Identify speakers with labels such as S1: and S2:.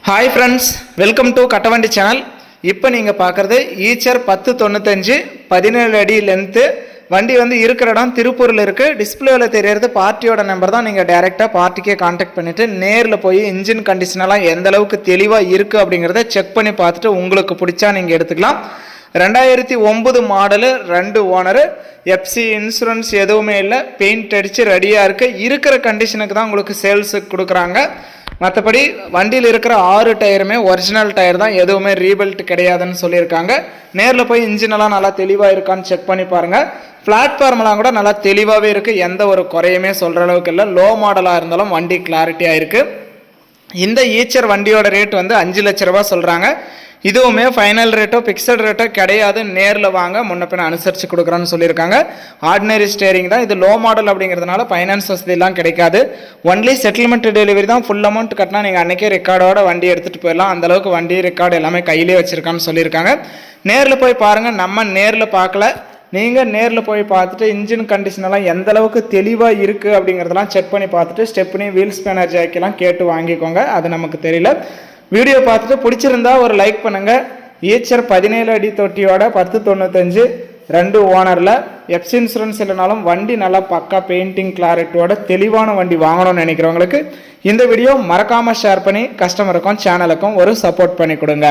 S1: Hi friends, welcome to Kattavandi channel. இப்போ நீங்கள் பார்க்குறது ஈச்சர் 1095 17 அடி லென்த்து. வண்டி வந்து இருக்கிற இடம் திருப்பூரில் இருக்குது. டிஸ்பிளேவில் தெரியறது பார்ட்டியோட நம்பர் தான். நீங்கள் டைரெக்டாக பார்ட்டிக்கே கான்டாக்ட் பண்ணிவிட்டு நேரில் போய் இன்ஜின் கண்டிஷனெல்லாம் எந்த அளவுக்கு தெளிவாக இருக்குது அப்படிங்கிறத செக் பண்ணி பார்த்துட்டு உங்களுக்கு பிடிச்சா நீங்கள் எடுத்துக்கலாம். 2009 மாடலு, 2 ஓனரு, எஃப்சி இன்சூரன்ஸ் எதுவுமே இல்லை, பெயிண்ட் அடித்து ரெடியாக இருக்குது. இருக்கிற கண்டிஷனுக்கு தான் உங்களுக்கு சேல்ஸுக்கு கொடுக்குறாங்க. மற்றபடி வண்டியில் இருக்கிற 6 டயருமே ஒரிஜினல் டயர் தான், எதுவுமே ரீபெல்ட் கிடையாதுன்னு சொல்லியிருக்காங்க. நேரில் போய் இன்ஜினெல்லாம் நல்லா தெளிவாக இருக்கான்னு செக் பண்ணி பாருங்கள். பிளாட்ஃபார்ம்லாம் கூட நல்லா தெளிவாகவே இருக்குது, எந்த ஒரு குறையுமே சொல்கிற அளவுக்கு இல்லை. லோ மாடலாக இருந்தாலும் வண்டி கிளாரிட்டியாக இருக்குது. இந்த ஈச்சர் வண்டியோட ரேட் வந்து 5 லட்ச ரூபா சொல்கிறாங்க. இதுவுமே ஃபைனல் ரேட்டோ ஃபிக்ஸட் ரேட்டோ கிடையாது. நேரில் வாங்க, முன்ன பின்ன அனுசரித்து கொடுக்குறான்னு சொல்லியிருக்காங்க. ஆர்டினரி ஸ்டேரிங் தான். இது லோ மாடல் அப்படிங்கிறதுனால ஃபைனான்ஸ் வசதியெல்லாம் கிடைக்காது. ஒன்லி செட்டில்மெண்ட் டெலிவரி தான். ஃபுல் அமௌண்ட் கட்டினா நீங்கள் அன்றைக்கே ரெக்கார்டோட வண்டி எடுத்துகிட்டு போயிடலாம். அந்தளவுக்கு வண்டி ரெக்கார்டு எல்லாமே கையிலே வச்சுருக்கான்னு சொல்லியிருக்காங்க. நேரில் போய் பாருங்கள். நம்ம நேரில் பார்க்கல, நீங்கள் நேரில் போய் பார்த்துட்டு இன்ஜின் கண்டிஷனெல்லாம் எந்த அளவுக்கு தெளிவாக இருக்குது அப்படிங்கிறதெல்லாம் செக் பண்ணி பார்த்துட்டு ஸ்டெப்னி வீல் ஸ்பேனர் ஜாக்கெல்லாம் கேட்டு வாங்கிக்கோங்க. அது நமக்கு தெரியல. வீடியோ பார்த்துட்டு பிடிச்சிருந்தா ஒரு லைக் பண்ணுங்கள். ஈச்சர் 17 அடி தொட்டியோட 1095 2 ஓனரில் எஃப்சி இன்சூரன்ஸ் இல்லைனாலும் வண்டி நல்லா பக்கா பெயிண்டிங் கிளாரிட்டியோட தெளிவான வண்டி வாங்கணும்னு நினைக்கிறவங்களுக்கு இந்த வீடியோ மறக்காமல் ஷேர் பண்ணி கஸ்டமருக்கும் சேனலுக்கும் ஒரு சப்போர்ட் பண்ணி கொடுங்க.